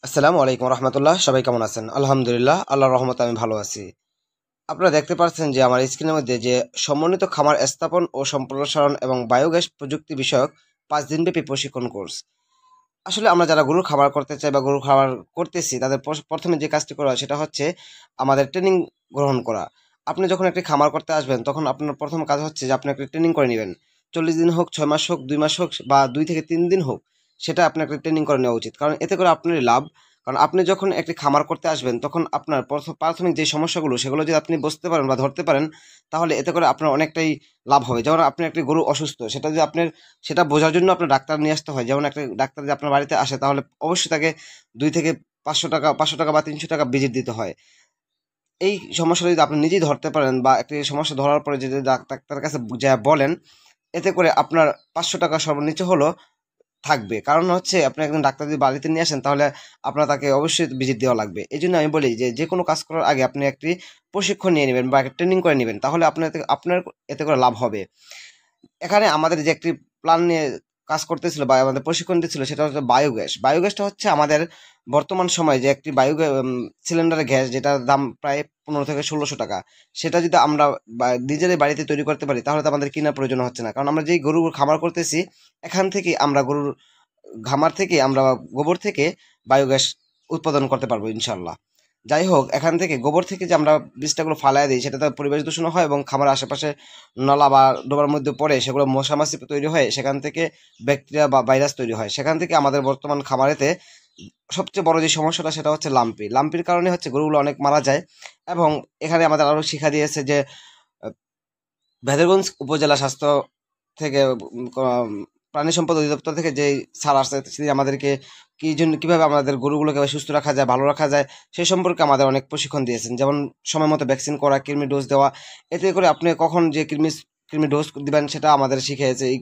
আসসালামু আলাইকুম রহমতুল্লাহ। সবাই কেমন আছেন? আলহামদুলিল্লাহ, আল্লাহর রহমতে আমি ভালো আছি। আপনারা দেখতে পাচ্ছেন যে আমার স্ক্রিনের মধ্যে যে সমন্বিত খামার স্থাপন ও সম্প্রসারণ এবং বায়োগ্যাস প্রযুক্তি বিষয়ক 5 দিনব্যাপী প্রশিক্ষণ কোর্স। আসলে আমরা যারা গরুর খামার করতে চাই বা গরুর খামার করতেছি তাদের প্রথমে যে কাজটি করা সেটা হচ্ছে আমাদের ট্রেনিং গ্রহণ করা। আপনি যখন একটি খামার করতে আসবেন তখন আপনার প্রথম কাজ হচ্ছে যে আপনি একটা ট্রেনিং করে নেবেন। 40 দিন হোক, 6 মাস হোক, 2 মাস হোক বা 2 থেকে 3 দিন হোক, সেটা আপনার একটা ট্রেনিং করে নেওয়া উচিত, কারণ এতে করে আপনারই লাভ। কারণ আপনি যখন একটি খামার করতে আসবেন তখন আপনার প্রাথমিক যে সমস্যাগুলো সেগুলো যদি আপনি বুঝতে পারেন বা ধরতে পারেন, তাহলে এতে করে আপনার অনেকটাই লাভ হবে। যেমন আপনি একটি গরু অসুস্থ, সেটা যদি আপনার সেটা বোঝার জন্য আপনার ডাক্তার নিয়ে আসতে হয়। যেমন একটা ডাক্তার যদি আপনার বাড়িতে আসে তাহলে অবশ্যই তাকে 2 থেকে 500 টাকা বা 300 টাকা ভিজিট দিতে হয়। এই সমস্যাটা যদি আপনি নিজেই ধরতে পারেন বা একটি সমস্যা ধরার পরে যদি ডাক্তারের কাছে যা বলেন, এতে করে আপনার 500 টাকা সর্বনিচ্চ হলো থাকবে। কারণ হচ্ছে আপনি একজন ডাক্তার যদি বাড়িতে নিয়ে আসেন তাহলে আপনার তাকে অবশ্যই ভিজিট দেওয়া লাগবে। এই জন্য আমি বলি যে যে কোনো কাজ করার আগে আপনি একটি প্রশিক্ষণ নিয়ে নেবেন বা একটা ট্রেনিং করে নেবেন, তাহলে আপনার এতে করে লাভ হবে। এখানে আমাদের যে একটি প্ল্যান নিয়ে কাজ করতেছিল বা আমাদের প্রশিক্ষণ দিচ্ছিল সেটা হচ্ছে বায়োগ্যাস। বায়োগ্যাসটা হচ্ছে আমাদের বর্তমান সময়ে যে একটি সিলিন্ডারের গ্যাস যেটার দাম প্রায় 15 থেকে 1600 টাকা। সেটা যদি আমরা নিজেদের বাড়িতে তৈরি করতে পারি তাহলে তো আমাদের কেনার প্রয়োজন হচ্ছে না, কারণ আমরা যেই গরুর খামার করতেছি এখান থেকে আমরা গরুর খামার থেকে আমরা গোবর থেকে বায়োগ্যাস উৎপাদন করতে পারবো ইনশাল্লাহ। যাই হোক, এখান থেকে গোবর থেকে যে আমরা বীজটাগুলো ফালায় দিই সেটা তো পরিবেশ দূষণ হয় এবং খামার আশেপাশে নলা বা ডোবার মধ্যে পড়ে সেগুলো মশামাছি তৈরি হয়, সেখান থেকে ব্যাকটেরিয়া বা ভাইরাস তৈরি হয়। সেখান থেকে আমাদের বর্তমান খামারেতে সবচেয়ে বড় যে সমস্যাটা সেটা হচ্ছে লাম্পির কারণে হচ্ছে গরুগুলো অনেক মারা যায়। এবং এখানে আমাদের আরো শিক্ষা দিয়েছে যে ভেদরগঞ্জ উপজেলা স্বাস্থ্য থেকে প্রাণী সম্পদ অধিদপ্তর থেকে যে স্যার আসছে তিনি আমাদেরকে কিভাবে আমাদের গরুগুলোকে সুস্থ রাখা যায়, ভালো রাখা যায় সেই সম্পর্কে আমাদের অনেক প্রশিক্ষণ দিয়েছেন। যেমন সময় মতো ভ্যাকসিন করা, কৃমি ডোজ দেওয়া। এতে করে আপনি কখন যে কৃমি ডোজ দিবেন সেটা আমাদের শিখিয়েছে এই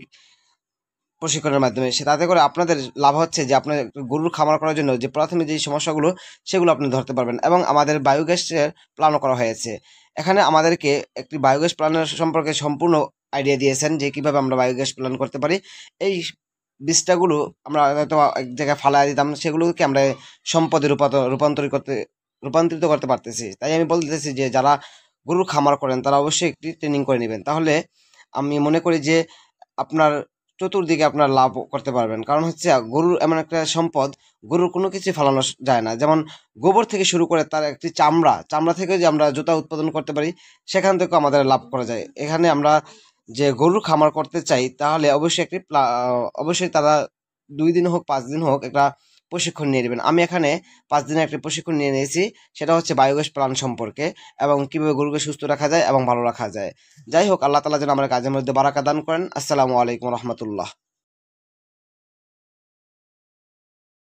প্রশিক্ষণের মাধ্যমে। তাতে করে আপনাদের লাভ হচ্ছে যে আপনার গরুর খামার করার জন্য যে প্রাথমিক যে সমস্যাগুলো সেগুলো আপনি ধরতে পারবেন। এবং আমাদের বায়োগ্যাসের প্ল্যানও করা হয়েছে। এখানে আমাদেরকে একটি বায়োগ্যাস প্ল্যানের সম্পর্কে সম্পূর্ণ আইডিয়া দিয়েছেন যে কিভাবে আমরা বায়োগ্যাস প্ল্যান করতে পারি। এই বীজটাগুলো আমরা হয়তো এক জায়গায় ফালায় দিতাম, সেগুলোকে আমরা সম্পদে রূপান্তরিত করতে পারতেছি। তাই আমি বলতেছি যে যারা গরুর খামার করেন তারা অবশ্যই একটি ট্রেনিং করে নেবেন, তাহলে আমি মনে করি যে আপনার চতুর্দিকে আপনার লাভ করতে পারবেন। কারণ হচ্ছে গরুর এমন একটা সম্পদ, গরুর কোনো কিছু ফেলানো যায় না। যেমন গোবর থেকে শুরু করে তার একটি চামড়া থেকে যে আমরা জুতা উৎপাদন করতে পারি, সেখান থেকেও আমাদের লাভ করা যায়। এখানে আমরা যে গরুর খামার করতে চাই তাহলে অবশ্যই অবশ্যই তারা 2 দিন হোক 5 দিন হোক একটা প্রশিক্ষণ নিয়ে নেবেন। আমি এখানে 5 দিনের একটা প্রশিক্ষণ নিয়ে নিয়েছি, সেটা হচ্ছে বায়োগ্যাস প্ল্যান সম্পর্কে এবং কিভাবে গরুকে সুস্থ রাখা যায় এবং ভালো রাখা যায়। যাই হোক, আল্লাহ তাআলা যেন আমার কাজের মধ্যে বারাকা দান করেন। আসসালামু আলাইকুম রহমতুল্লাহ।